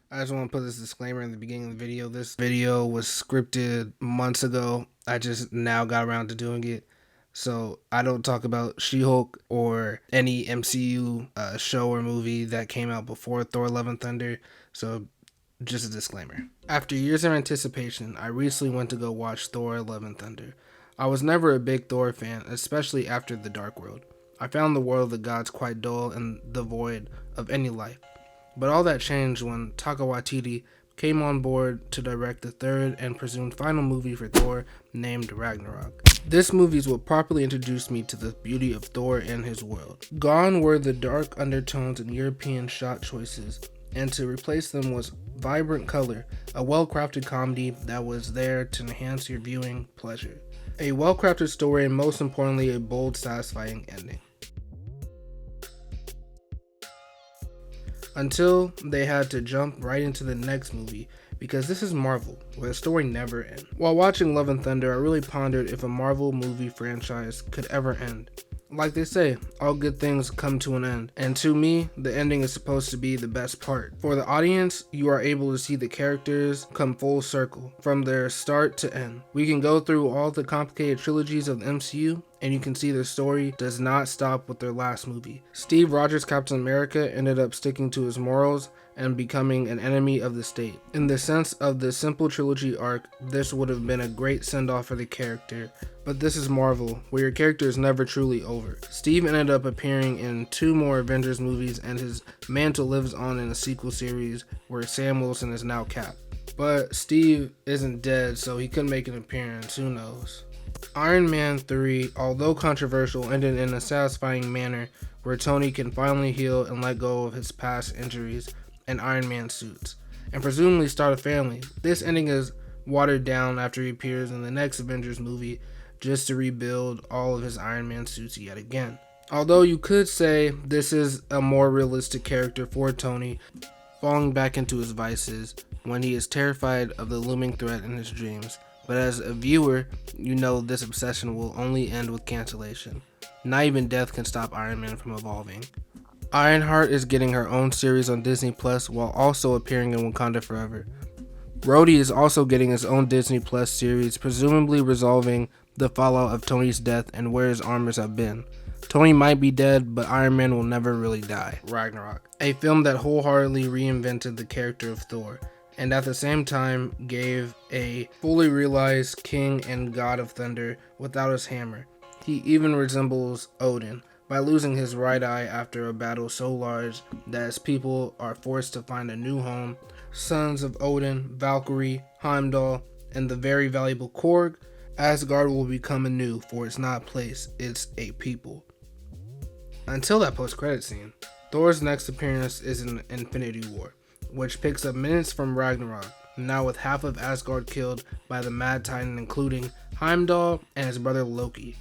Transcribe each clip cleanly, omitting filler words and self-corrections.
I just want to put this disclaimer in the beginning of the video. This video was scripted months ago. I just now got around to doing it. So I don't talk about She-Hulk or any MCU show or movie that came out before Thor Love and Thunder. So just a disclaimer. After years of anticipation, I recently went to go watch Thor Love and Thunder. I was never a big Thor fan, especially after The Dark World. I found the world of the gods quite dull and devoid of any life. But all that changed when Taika Waititi came on board to direct the third and presumed final movie for Thor, named Ragnarok. This movie is what properly introduced me to the beauty of Thor and his world. Gone were the dark undertones and European shot choices, and to replace them was vibrant color, a well-crafted comedy that was there to enhance your viewing pleasure. A well-crafted story, and most importantly, a bold, satisfying ending. Until they had to jump right into the next movie, because this is Marvel, where the story never ends. While watching Love and Thunder, I really pondered if a Marvel movie franchise could ever end. Like they say, all good things come to an end, and to me, the ending is supposed to be the best part. For the audience, you are able to see the characters come full circle, from their start to end. We can go through all the complicated trilogies of the MCU, and you can see the story does not stop with their last movie. Steve Rogers' Captain America ended up sticking to his morals and becoming an enemy of the state. In the sense of the simple trilogy arc, this would have been a great send-off for the character, but this is Marvel, where your character is never truly over. Steve ended up appearing in 2 more Avengers movies, and his mantle lives on in a sequel series where Sam Wilson is now Cap. But Steve isn't dead, so he could make an appearance, who knows. Iron Man 3, although controversial, ended in a satisfying manner where Tony can finally heal and let go of his past injuries and Iron Man suits, and presumably start a family. This ending is watered down after he appears in the next Avengers movie just to rebuild all of his Iron Man suits yet again. Although you could say this is a more realistic character for Tony, falling back into his vices when he is terrified of the looming threat in his dreams. But as a viewer, you know this obsession will only end with cancellation. Not even death can stop Iron Man from evolving. Ironheart is getting her own series on Disney Plus while also appearing in Wakanda Forever. Rhodey is also getting his own Disney Plus series, presumably resolving the fallout of Tony's death and where his armors have been. Tony might be dead, but Iron Man will never really die. Ragnarok, a film that wholeheartedly reinvented the character of Thor, and at the same time gave a fully realized king and god of thunder without his hammer. He even resembles Odin by losing his right eye after a battle so large that his people are forced to find a new home. Sons of Odin, Valkyrie, Heimdall, and the very valuable Korg, Asgard will become anew, for it's not a place, it's a people. Until that post-credit scene, Thor's next appearance is in Infinity War, which picks up minutes from Ragnarok, now with half of Asgard killed by the Mad Titan, including Heimdall and his brother Loki.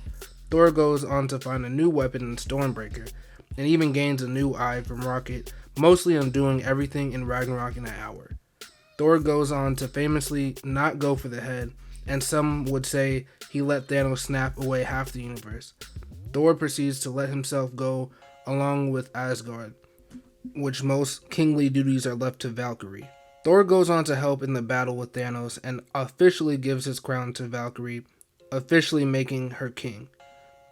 Thor goes on to find a new weapon in Stormbreaker, and even gains a new eye from Rocket, mostly undoing everything in Ragnarok in an hour. Thor goes on to famously not go for the head, and some would say he let Thanos snap away half the universe. Thor proceeds to let himself go along with Asgard, which most kingly duties are left to Valkyrie. Thor goes on to help in the battle with Thanos and officially gives his crown to Valkyrie, officially making her king.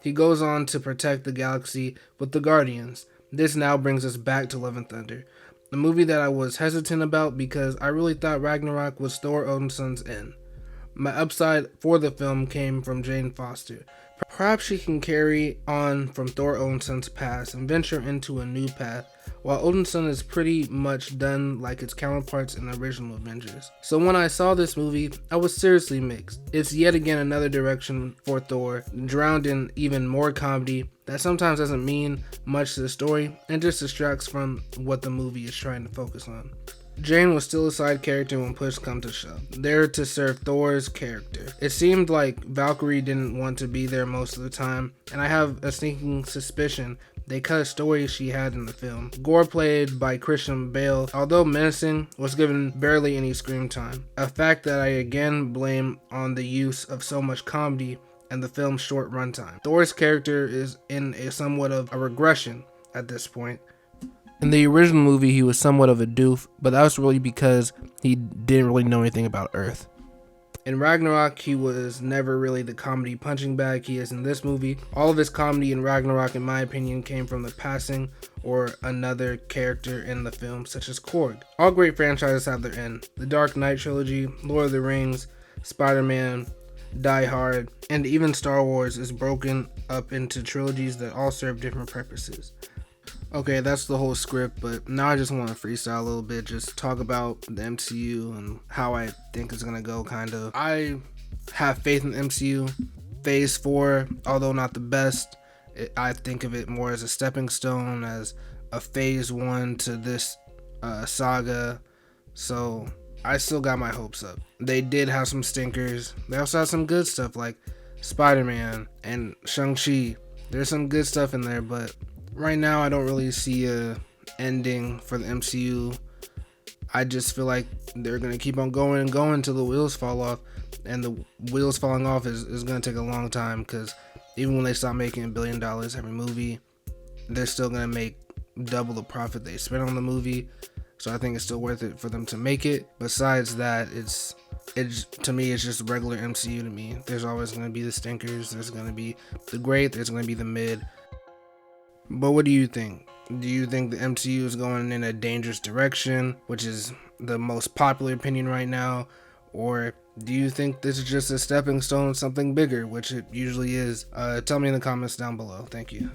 He goes on to protect the galaxy with the Guardians. This now brings us back to Love and Thunder, a movie that I was hesitant about because I really thought Ragnarok was Thor Odinson's end. My upside for the film came from Jane Foster. Perhaps she can carry on from Thor Odinson's past and venture into a new path, while Odinson is pretty much done like its counterparts in the original Avengers. So when I saw this movie, I was seriously mixed. It's yet again another direction for Thor, drowned in even more comedy that sometimes doesn't mean much to the story and just distracts from what the movie is trying to focus on. Jane was still a side character when push come to shove, there to serve Thor's character. It seemed like Valkyrie didn't want to be there most of the time, and I have a sneaking suspicion they cut a story she had in the film. Gore, played by Christian Bale, although menacing, was given barely any screen time, a fact that I again blame on the use of so much comedy and the film's short runtime. Thor's character is in a somewhat of a regression at this point, In the original movie, he was somewhat of a doof, but that was really because he didn't really know anything about Earth. In Ragnarok, he was never really the comedy punching bag he is in this movie. All of his comedy in Ragnarok, in my opinion, came from the passing or another character in the film, such as Korg. All great franchises have their end. The Dark Knight trilogy, Lord of the Rings, Spider-Man, Die Hard, and even Star Wars is broken up into trilogies that all serve different purposes. Okay, that's the whole script, but now I just want to freestyle a little bit, just talk about the MCU and how I think it's gonna go, kind of. I have faith in the MCU. Phase 4, although not the best, I think of it more as a stepping stone, as a phase 1 to this saga, so I still got my hopes up. They did have some stinkers. They also had some good stuff like Spider-Man and Shang-Chi. There's some good stuff in there, but right now I don't really see a ending for the MCU. I just feel like they're gonna keep on going and going until the wheels fall off, and the wheels falling off is gonna take a long time, because even when they stop making $1 billion every movie, they're still gonna make double the profit they spent on the movie. So I think it's still worth it for them to make it. Besides that, it's to me, it's just regular MCU to me. There's always gonna be the stinkers, there's gonna be the great, there's gonna be the mid. But what do you think? Do you think the MCU is going in a dangerous direction, which is the most popular opinion right now? Or do you think this is just a stepping stone to something bigger, which it usually is? Tell me in the comments down below. Thank you.